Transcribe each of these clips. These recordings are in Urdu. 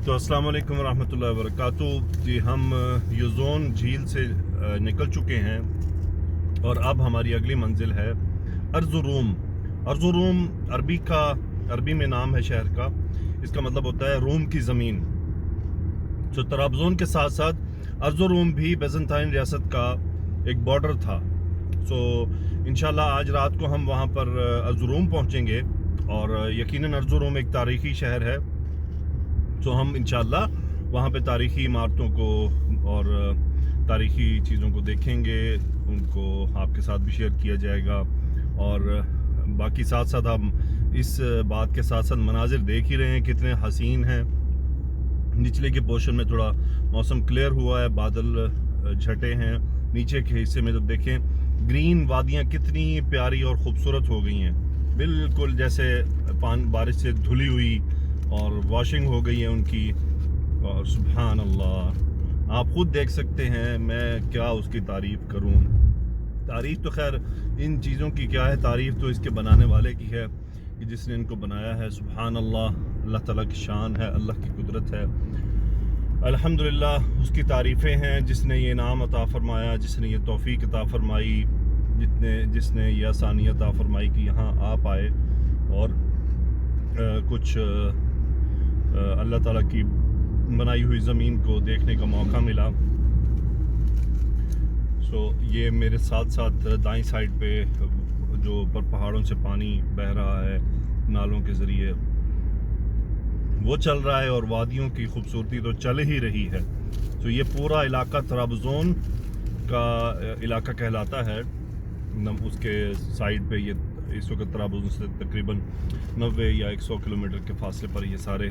تو السلام علیکم ورحمۃ اللہ وبرکاتہ جی، ہم یوزون جھیل سے نکل چکے ہیں اور اب ہماری اگلی منزل ہے ارزروم۔ ارزروم عربی میں نام ہے شہر کا، اس کا مطلب ہوتا ہے روم کی زمین۔ تو طرابزون کے ساتھ ساتھ ارزروم بھی بیزنطائن ریاست کا ایک بارڈر تھا۔ سو انشاءاللہ آج رات کو ہم وہاں پر ارزروم پہنچیں گے، اور یقیناً ارزروم ایک تاریخی شہر ہے۔ تو ہم انشاءاللہ وہاں پہ تاریخی عمارتوں کو اور تاریخی چیزوں کو دیکھیں گے، ان کو آپ کے ساتھ بھی شیئر کیا جائے گا، اور باقی ساتھ ساتھ ہم اس بات کے ساتھ ساتھ مناظر دیکھ ہی رہے ہیں کتنے حسین ہیں۔ نچلے کے پورشن میں تھوڑا موسم کلیئر ہوا ہے، بادل جھٹے ہیں۔ نیچے کے حصے میں جب دیکھیں گرین وادیاں کتنی پیاری اور خوبصورت ہو گئی ہیں، بالکل جیسے بارش سے دھلی ہوئی اور واشنگ ہو گئی ہے ان کی، اور سبحان اللہ آپ خود دیکھ سکتے ہیں، میں کیا اس کی تعریف کروں۔ تعریف تو خیر ان چیزوں کی کیا ہے، تعریف تو اس کے بنانے والے کی ہے کہ جس نے ان کو بنایا ہے۔ سبحان اللہ، اللہ تعالیٰ کی شان ہے، اللہ کی قدرت ہے، الحمدللہ اس کی تعریفیں ہیں جس نے یہ انعام عطا فرمایا، جس نے یہ توفیق عطا فرمائی، جس نے یہ آسانی عطا فرمائی کہ یہاں آپ آئے اور کچھ اللہ تعالیٰ کی بنائی ہوئی زمین کو دیکھنے کا موقع ملا۔ سو یہ میرے ساتھ ساتھ دائیں سائڈ پہ جو اوپر پہاڑوں سے پانی بہہ رہا ہے نالوں کے ذریعے وہ چل رہا ہے، اور وادیوں کی خوبصورتی تو چل ہی رہی ہے۔ تو یہ پورا علاقہ طرابزون کا علاقہ کہلاتا ہے۔ اس کے سائڈ پہ یہ اس وقت طرابزون سے تقریباً 90 یا 100 کلومیٹر کے فاصلے پر یہ سارے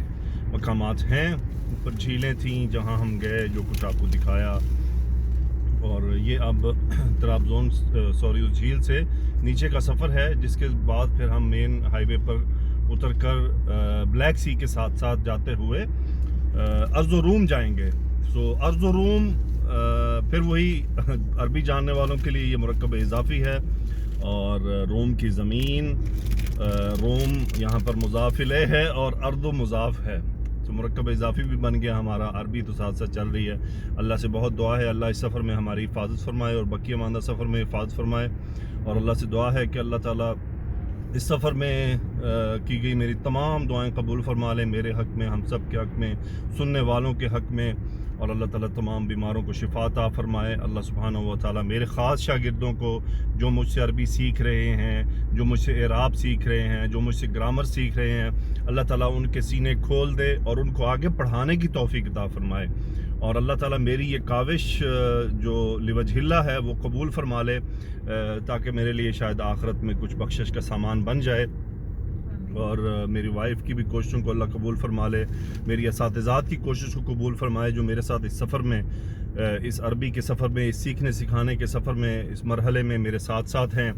مقامات ہیں۔ اوپر جھیلیں تھیں جہاں ہم گئے، جو کچھ آپ کو دکھایا، اور یہ اب طرابزون اس جھیل سے نیچے کا سفر ہے، جس کے بعد پھر ہم مین ہائی وے پر اتر کر بلیک سی کے ساتھ ساتھ جاتے ہوئے ارزروم جائیں گے۔ سو ارزروم پھر وہی عربی جاننے والوں کے لیے یہ مرکب اضافی ہے، اور روم کی زمین، روم یہاں پر مضاف الیہ ہے اور ارض مضاف ہے، تو مرکب اضافی بھی بن گیا ہمارا، عربی تو ساتھ ساتھ چل رہی ہے۔ اللہ سے بہت دعا ہے اللہ اس سفر میں ہماری حفاظت فرمائے، اور بقیہ ماندہ سفر میں حفاظت فرمائے، اور اللہ سے دعا ہے کہ اللہ تعالیٰ اس سفر میں کی گئی میری تمام دعائیں قبول فرما لیں، میرے حق میں، ہم سب کے حق میں، سننے والوں کے حق میں، اور اللہ تعالیٰ تمام بیماروں کو شفا عطا فرمائے۔ اللہ سبحانہ و تعالیٰ میرے خاص شاگردوں کو جو مجھ سے عربی سیکھ رہے ہیں، جو مجھ سے اعراب سیکھ رہے ہیں، جو مجھ سے گرامر سیکھ رہے ہیں، اللہ تعالیٰ ان کے سینے کھول دے اور ان کو آگے پڑھانے کی توفیق عطا فرمائے، اور اللہ تعالیٰ میری یہ کاوش جو لوجہ اللہ ہے وہ قبول فرما لے، تاکہ میرے لیے شاید آخرت میں کچھ بخشش کا سامان بن جائے، اور میری وائف کی بھی کوششوں کو اللہ قبول فرما لے، میری اساتذات کی کوشش کو قبول فرمائے جو میرے ساتھ اس سفر میں، اس عربی کے سفر میں، اس سیکھنے سکھانے کے سفر میں، اس مرحلے میں میرے ساتھ ساتھ ہیں۔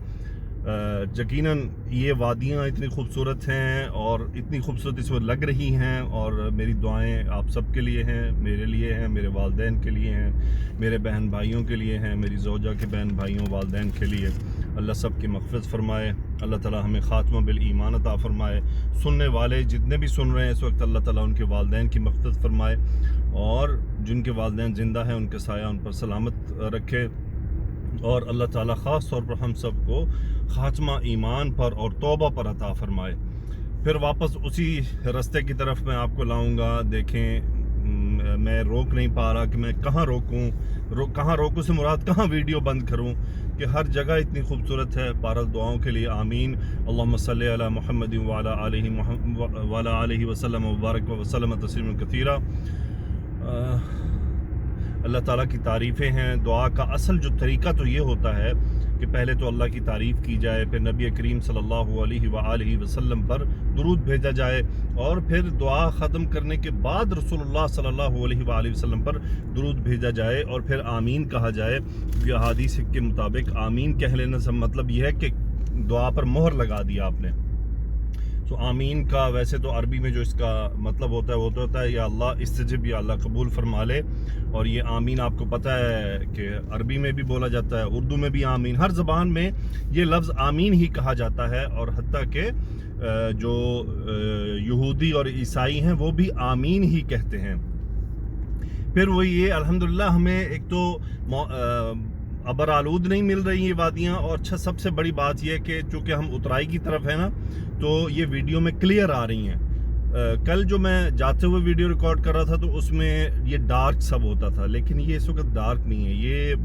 یقیناً یہ وادیاں اتنی خوبصورت ہیں اور اتنی خوبصورت اس وقت لگ رہی ہیں، اور میری دعائیں آپ سب کے لیے ہیں، میرے لیے ہیں، میرے والدین کے لیے ہیں، میرے بہن بھائیوں کے لیے ہیں، میری زوجہ کے بہن بھائیوں والدین کے لیے۔ اللہ سب کی مغفرت فرمائے، اللہ تعالیٰ ہمیں خاتمہ بالایمان عطا فرمائے، سننے والے جتنے بھی سن رہے ہیں اس وقت اللہ تعالیٰ ان کے والدین کی مغفرت فرمائے، اور جن کے والدین زندہ ہیں ان کے سایہ ان پر سلامت رکھے، اور اللہ تعالیٰ خاص طور پر ہم سب کو خاتمہ ایمان پر اور توبہ پر عطا فرمائے۔ پھر واپس اسی راستے کی طرف میں آپ کو لاؤں گا۔ دیکھیں میں روک نہیں پا رہا کہ میں کہاں روکوں سے مراد کہاں ویڈیو بند کروں، کہ ہر جگہ اتنی خوبصورت ہے۔ بہرحال دعاؤں کے لیے آمین۔ اللہم صلی علی محمد وعلی آلہ وسلم وبارک وسلم تسلیما کثیرا۔ اللہ تعالیٰ کی تعریفیں ہیں۔ دعا کا اصل جو طریقہ تو یہ ہوتا ہے کہ پہلے تو اللہ کی تعریف کی جائے، پھر نبی کریم صلی اللہ علیہ وآلہ وسلم پر درود بھیجا جائے، اور پھر دعا ختم کرنے کے بعد رسول اللہ صلی اللہ علیہ وآلہ وسلم پر درود بھیجا جائے، اور پھر آمین کہا جائے۔ یہ حدیث کے مطابق آمین کہہ لینے سے مطلب یہ ہے کہ دعا پر مہر لگا دی آپ نے۔ تو آمین کا ویسے تو عربی میں جو اس کا مطلب ہوتا ہے وہ تو ہوتا ہے یا اللہ استجب، یا اللہ قبول فرما لے، اور یہ آمین آپ کو پتہ ہے کہ عربی میں بھی بولا جاتا ہے، اردو میں بھی آمین، ہر زبان میں یہ لفظ آمین ہی کہا جاتا ہے، اور حتیٰ کہ جو یہودی اور عیسائی ہیں وہ بھی آمین ہی کہتے ہیں. پھر وہ یہ الحمدللہ ہمیں ایک تو ابر آلود نہیں مل رہی یہ وادیاں، اور اچھا سب سے بڑی بات یہ کہ چونکہ ہم اترائی کی طرف ہے نا تو یہ ویڈیو میں کلیئر آ رہی ہیں. کل جو میں جاتے ہوئے ویڈیو ریکارڈ کر رہا تھا تو اس میں یہ ڈارک سب ہوتا تھا، لیکن یہ اس وقت ڈارک نہیں ہے، یہ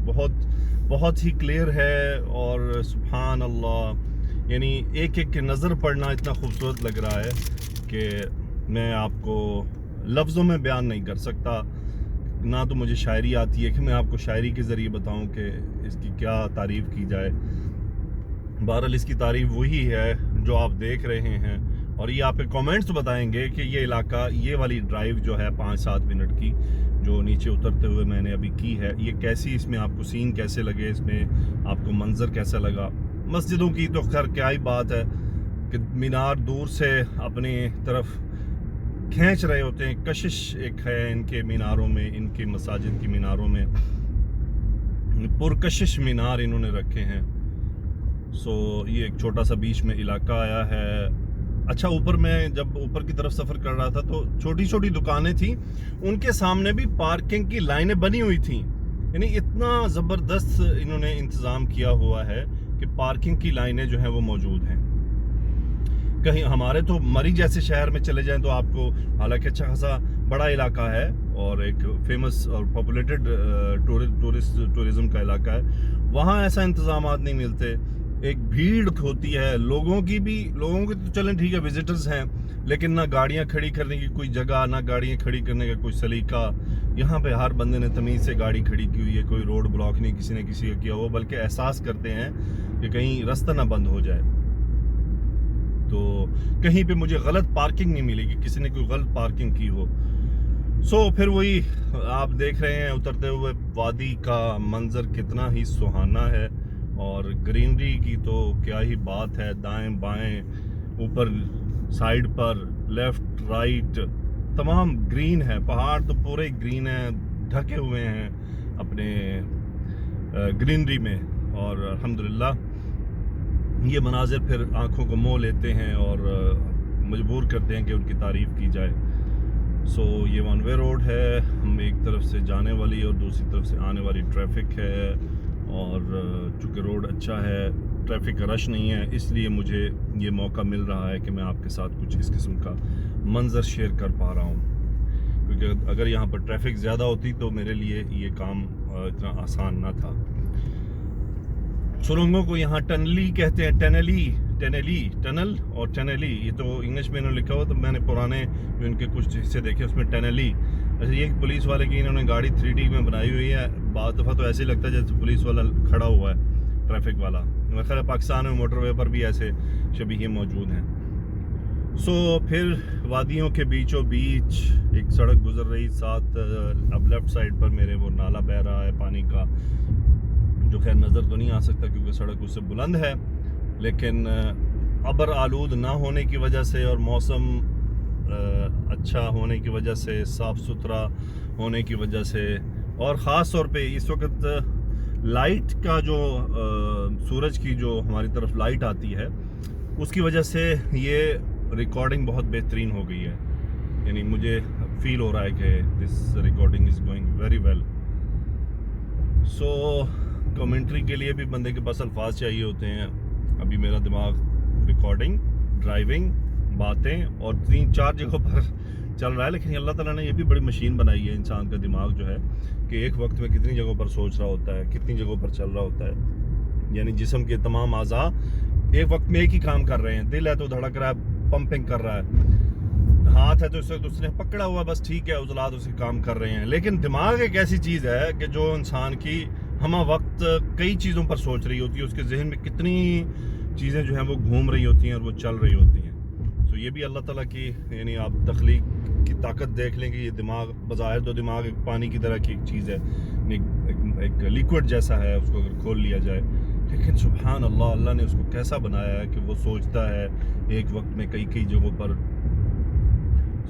بہت ہی کلیئر ہے. اور سبحان اللہ، یعنی ایک ایک نظر پڑنا اتنا خوبصورت لگ رہا ہے کہ میں آپ کو لفظوں میں بیان نہیں کر سکتا. نہ تو مجھے شاعری آتی ہے کہ میں آپ کو شاعری کے ذریعے بتاؤں کہ اس کی کیا تعریف کی جائے. بہرحال اس کی تعریف وہی ہے جو آپ دیکھ رہے ہیں، اور یہ آپ کے کامنٹس بتائیں گے کہ یہ علاقہ، یہ والی ڈرائیو جو ہے 5-7 منٹ کی جو نیچے اترتے ہوئے میں نے ابھی کی ہے، یہ کیسی، اس میں آپ کو سین کیسے لگے، اس میں آپ کو منظر کیسا لگا. مسجدوں کی تو خیر کیا ہی بات ہے کہ مینار دور سے اپنی طرف کھینچ رہے ہوتے ہیں. کشش ایک ہے ان کے میناروں میں، ان کے مساجد کی میناروں میں پرکشش مینار انہوں نے رکھے ہیں. یہ ایک چھوٹا سا بیچ میں علاقہ آیا ہے. اچھا، اوپر میں جب اوپر کی طرف سفر کر رہا تھا تو چھوٹی چھوٹی دکانیں تھیں، ان کے سامنے بھی پارکنگ کی لائنیں بنی ہوئی تھیں. یعنی اتنا زبردست انہوں نے انتظام کیا ہوا ہے کہ پارکنگ کی لائنیں جو ہیں وہ موجود ہیں. کہیں ہمارے تو مری جیسے شہر میں چلے جائیں تو آپ کو، حالانکہ اچھا خاصا بڑا علاقہ ہے اور ایک فیمس اور پاپولیٹڈ ٹورزم کا علاقہ ہے، وہاں ایسا انتظامات نہیں ملتے. ایک بھیڑ ہوتی ہے لوگوں کی تو چلیں ٹھیک ہے، وزٹرز ہیں، لیکن نہ گاڑیاں کھڑی کرنے کی کوئی جگہ، نہ گاڑیاں کھڑی کرنے کا کوئی سلیقہ. یہاں پہ ہر بندے نے تمیز سے گاڑی کھڑی کی ہوئی ہے، کوئی روڈ بلاک نہیں کسی نے کسی کا کیا ہوا، بلکہ احساس کرتے ہیں کہ کہیں راستہ نہ بند ہو جائے. تو کہیں پہ مجھے غلط پارکنگ نہیں ملے گی، کسی نے کوئی غلط پارکنگ کی ہو. پھر وہی آپ دیکھ رہے ہیں اترتے ہوئے وادی کا منظر کتنا ہی سہانا ہے، اور گرینری کی تو کیا ہی بات ہے. دائیں بائیں، اوپر سائیڈ پر، لیفٹ رائٹ، تمام گرین ہے. پہاڑ تو پورے گرین ہیں، ڈھکے ہوئے ہیں اپنے گرینری میں. اور الحمدللہ یہ مناظر پھر آنکھوں کو موہ لیتے ہیں اور مجبور کرتے ہیں کہ ان کی تعریف کی جائے. یہ ون وے روڈ ہے، ہم ایک طرف سے جانے والی اور دوسری طرف سے آنے والی ٹریفک ہے. اور چونکہ روڈ اچھا ہے، ٹریفک کا رش نہیں ہے، اس لیے مجھے یہ موقع مل رہا ہے کہ میں آپ کے ساتھ کچھ اس قسم کا منظر شیئر کر پا رہا ہوں. کیونکہ اگر یہاں پر ٹریفک زیادہ ہوتی تو میرے لیے یہ کام اتنا آسان نہ تھا. سرنگوں کو یہاں ٹنلی کہتے ہیں، ٹنل اور ٹنلی. یہ تو انگلش میں انہوں نے لکھا ہوا، تو میں نے پرانے جو ان کے کچھ حصے دیکھے اس میں ٹنلی. ایسے یہ پولیس والے کی انہوں نے گاڑی 3D میں بنائی ہوئی ہے. بعض دفعہ تو ایسے لگتا ہے جیسے پولیس والا کھڑا ہوا ہے، ٹریفک والا. میرا خیال ہے پاکستان میں موٹر وے پر بھی ایسے شبیہ موجود ہیں. پھر وادیوں کے بیچوں بیچ ایک سڑک گزر رہی ساتھ. اب لیفٹ سائڈ پر میرے وہ نالا بہہ رہا ہے پانی کا، جو خیر نظر تو نہیں آ سکتا کیونکہ سڑک اس سے بلند ہے، لیکن ابر آلود نہ ہونے کی وجہ سے اور موسم اچھا ہونے کی وجہ سے، صاف ستھرا ہونے کی وجہ سے، اور خاص طور پہ اس وقت لائٹ کا جو سورج کی جو ہماری طرف لائٹ آتی ہے اس کی وجہ سے یہ ریکارڈنگ بہت بہترین ہو گئی ہے. یعنی مجھے فیل ہو رہا ہے کہ this recording is going very well. Commentary کے لیے بھی بندے کے پاس الفاظ چاہیے ہوتے ہیں. ابھی میرا دماغ ریکارڈنگ، ڈرائیونگ، باتیں اور 3-4 جگہوں پر چل رہا ہے. لیکن اللہ تعالیٰ نے یہ بھی بڑی مشین بنائی ہے انسان کا دماغ جو ہے، کہ ایک وقت میں کتنی جگہوں پر سوچ رہا ہوتا ہے، کتنی جگہوں پر چل رہا ہوتا ہے. یعنی جسم کے تمام اعضاء ایک وقت میں ایک ہی کام کر رہے ہیں. دل ہے تو دھڑک رہا ہے، پمپنگ کر رہا ہے، ہاتھ ہے تو اس نے پکڑا ہوا، بس ٹھیک ہے، عضلات اس کے کام کر رہے ہیں. لیکن دماغ ایک ایسی چیز ہے کہ جو انسان کی ہمہ وقت کئی چیزوں پر سوچ رہی ہوتی ہے، اس کے ذہن میں کتنی چیزیں جو ہیں وہ گھوم رہی ہوتی ہیں اور وہ چل رہی ہوتی ہیں. یہ بھی اللہ تعالیٰ کی، یعنی آپ تخلیق کی طاقت دیکھ لیں کہ یہ دماغ بظاہر تو دماغ ایک پانی کی طرح کی ایک چیز ہے، ایک لیکوڈ جیسا ہے، اس کو اگر کھول لیا جائے، لیکن سبحان اللہ، اللہ نے اس کو کیسا بنایا ہے کہ وہ سوچتا ہے ایک وقت میں کئی جگہوں پر.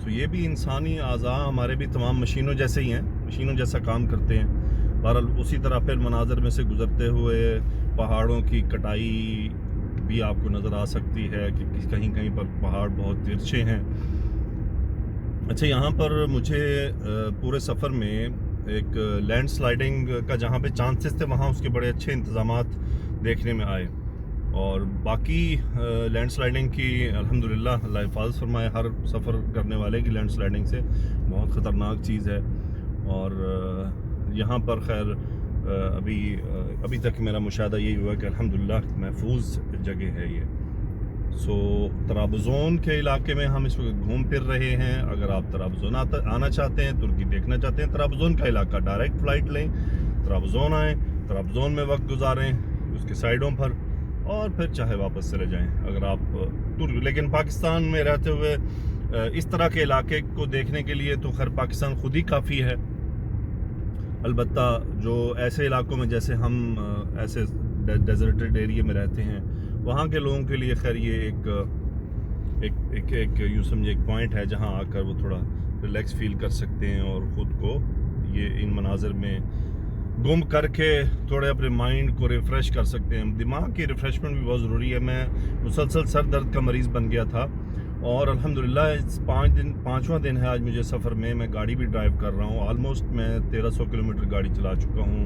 یہ بھی انسانی اعضاء ہمارے بھی تمام مشینوں جیسے ہی ہیں، مشینوں جیسا کام کرتے ہیں. بہرحال اسی طرح پھر مناظر میں سے گزرتے ہوئے پہاڑوں کی کٹائی بھی آپ کو نظر آ سکتی ہے کہ کہیں کہیں پر پہاڑ بہت ترچھے ہیں. اچھا یہاں پر مجھے پورے سفر میں ایک لینڈ سلائڈنگ کا جہاں پہ چانسز تھے وہاں اس کے بڑے اچھے انتظامات دیکھنے میں آئے, اور باقی لینڈ سلائڈنگ کی الحمدللہ اللہ حفاظت فرمائے. ہر سفر کرنے والے کی لینڈ سلائڈنگ سے بہت خطرناک چیز ہے, اور یہاں پر خیر ابھی تک میرا مشاہدہ یہی ہوا کہ الحمدللہ محفوظ جگہ ہے یہ. سو طرابزون کے علاقے میں ہم اس وقت گھوم پھر رہے ہیں. اگر آپ طرابزون آنا چاہتے ہیں, ترکی دیکھنا چاہتے ہیں, طرابزون کا علاقہ ڈائریکٹ فلائٹ لیں, طرابزون آئیں, طرابزون میں وقت گزاریں اس کے سائڈوں پر, اور پھر چاہے واپس چلے جائیں. اگر آپ لیکن پاکستان میں رہتے ہوئے اس طرح کے علاقے کو دیکھنے کے لیے تو خیر پاکستان خود ہی کافی ہے. البتہ جو ایسے علاقوں میں جیسے ہم ایسے ڈیزرٹڈ ایریے میں رہتے ہیں وہاں کے لوگوں کے لیے خیر یہ ایک یوں سمجھے ایک پوائنٹ ہے جہاں آ کر وہ تھوڑا ریلیکس فیل کر سکتے ہیں اور خود کو یہ ان مناظر میں گم کر کے تھوڑے اپنے مائنڈ کو ریفریش کر سکتے ہیں. دماغ کی ریفریشمنٹ بھی بہت ضروری ہے. میں مسلسل سر درد کا مریض بن گیا تھا, اور الحمدللہ 5واں دن ہے آج مجھے سفر میں گاڑی بھی ڈرائیو کر رہا ہوں. آلموسٹ میں 1300 کلومیٹر گاڑی چلا چکا ہوں,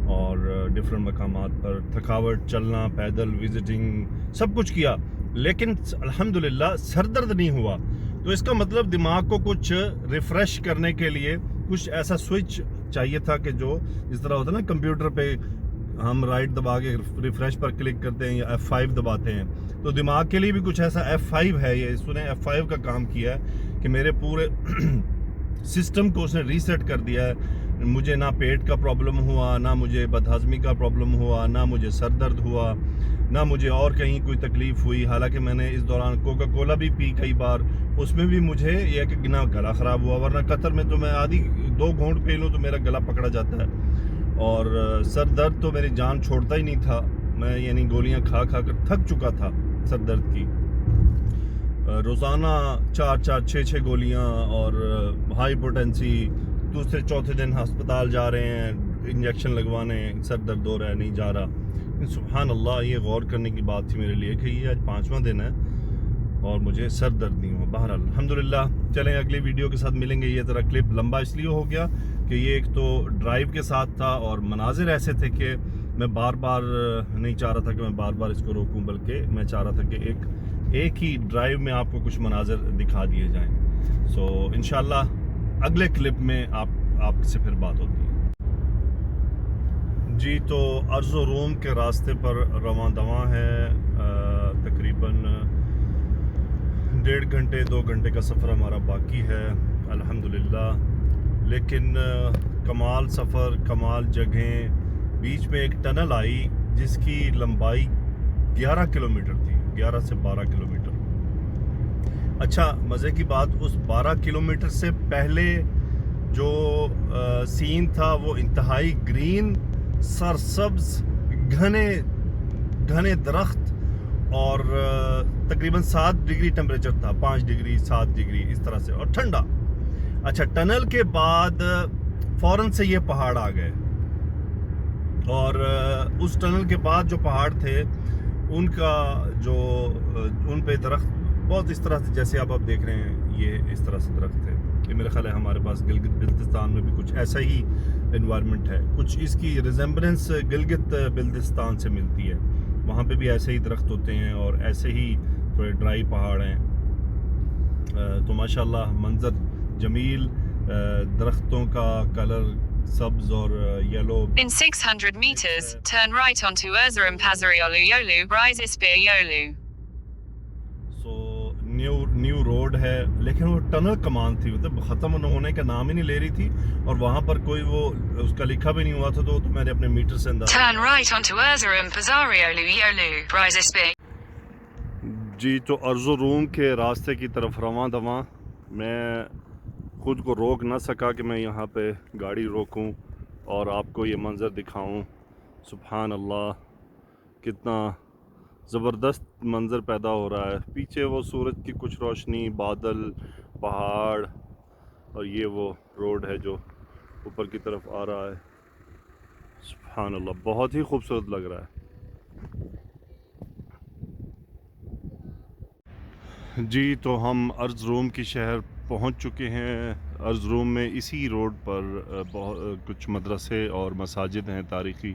اور ڈفرینٹ مقامات پر تھکاوٹ, چلنا, پیدل, وزٹنگ, سب کچھ کیا, لیکن الحمدللہ سر درد نہیں ہوا. تو اس کا مطلب دماغ کو کچھ ریفریش کرنے کے لیے کچھ ایسا سوئچ چاہیے تھا کہ جو اس طرح ہوتا ہے نا کمپیوٹر پہ ہم رائٹ دبا کے ریفریش پر کلک کرتے ہیں یا F5 دباتے ہیں, تو دماغ کے لیے بھی کچھ ایسا F5 ہے. یہ سنیں F5 کا کام کیا ہے کہ میرے پورے سسٹم کو اس نے ریسیٹ کر دیا ہے. مجھے نہ پیٹ کا پرابلم ہوا, نہ مجھے بدہضمی کا پرابلم ہوا, نہ مجھے سر درد ہوا, نہ مجھے اور کہیں کوئی تکلیف ہوئی. حالانکہ میں نے اس دوران کوکا کولا بھی پی کئی بار, اس میں بھی مجھے یہ کہ نہ گلا خراب ہوا, ورنہ قطر میں تو میں آدھی 2 گھونٹ پی لوں تو میرا گلا پکڑا جاتا ہے, اور سر درد تو میری جان چھوڑتا ہی نہیں تھا. میں یعنی گولیاں کھا کر تھک چکا تھا سر درد کی. روزانہ 4-6 گولیاں, اور ہائی پوٹینسی. دوسرے چوتھے دن ہسپتال جا رہے ہیں انجیکشن لگوانے, سر درد ہو رہا ہے نہیں جا رہا. سبحان اللہ, یہ غور کرنے کی بات تھی میرے لیے کہ یہ آج 5واں دن ہے اور مجھے سر درد نہیں ہوا. بہرحال الحمدللہ. چلیں اگلی ویڈیو کے ساتھ ملیں گے. یہ ذرا کلپ لمبا اس لیے ہو گیا کہ یہ ایک تو ڈرائیو کے ساتھ تھا, اور مناظر ایسے تھے کہ میں بار بار نہیں چاہ رہا تھا کہ میں بار بار اس کو روکوں, بلکہ میں چاہ رہا تھا کہ ایک ہی ڈرائیو میں آپ کو کچھ مناظر دکھا دیے جائیں. سو انشاءاللہ اگلے کلپ میں آپ سے پھر بات ہوتی ہے. جی تو ارز و روم کے راستے پر رواں دواں ہے. تقریباً 1.5 گھنٹے 2 گھنٹے کا سفر ہمارا باقی ہے الحمدللہ. لیکن کمال سفر, کمال جگہیں. بیچ میں ایک ٹنل آئی جس کی لمبائی 11 کلومیٹر تھی, 11 سے 12 کلومیٹر. اچھا مزے کی بات, اس 12 کلومیٹر سے پہلے جو سین تھا وہ انتہائی گرین, سرسبز, گھنے درخت, اور تقریباً 7 ڈگری ٹمپریچر تھا, 5 ڈگری 7 ڈگری اس طرح سے, اور ٹھنڈا. اچھا ٹنل کے بعد فوراً سے یہ پہاڑ آ گئے, اور اس ٹنل کے بعد جو پہاڑ تھے ان پہ درخت بہت اس طرح سے جیسے آپ دیکھ رہے ہیں, یہ اس طرح سے درخت تھے. یہ میرا خیال ہے ہمارے پاس گلگت بلتستان میں بھی کچھ ایسا ہی انوائرمنٹ ہے, کچھ اس کی ریزمبلنس گلگت بلتستان سے ملتی ہے. وہاں پہ بھی ایسے ہی درخت ہوتے ہیں اور ایسے ہی تھوڑے ڈرائی پہاڑ ہیں. تو ماشاءاللہ منظر جمیل, درختوں کا کلر سبز اور yellow. In 600 meters, turn right onto Erzurum Pazarıyolu Yolu, Rizespir Yolu. So new road ہے, لیکن وہ ٹنل کمان تھی, مطلب ختم ہونے کا نام ہی نہیں لے رہی تھی, اور وہاں پر کوئی وہ اس کا لکھا بھی نہیں ہوا تھا, تو میں نے اپنے میٹر سے اندازہ. Turn right onto Erzurum Pazarıyolu Yolu, Rizespir. جی تو ارز و روم کے راستے کی طرف رواں دواں. میں خود کو روک نہ سکا کہ میں یہاں پہ گاڑی روکوں اور آپ کو یہ منظر دکھاؤں. سبحان اللہ, کتنا زبردست منظر پیدا ہو رہا ہے. پیچھے وہ سورج کی کچھ روشنی, بادل, پہاڑ, اور یہ وہ روڈ ہے جو اوپر کی طرف آ رہا ہے. سبحان اللہ, بہت ہی خوبصورت لگ رہا ہے. جی تو ہم ارزروم کی شہر پہنچ چکے ہیں. ارزروم میں اسی روڈ پر کچھ مدرسے اور مساجد ہیں تاریخی،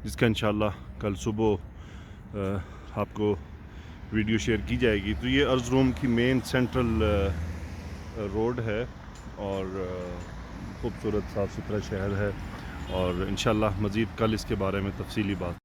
جس کا انشاءاللہ کل صبح آپ کو ویڈیو شیئر کی جائے گی. تو یہ ارزروم کی مین سینٹرل روڈ ہے اور خوبصورت صاف ستھرا شہر ہے، اور انشاءاللہ مزید کل اس کے بارے میں تفصیلی بات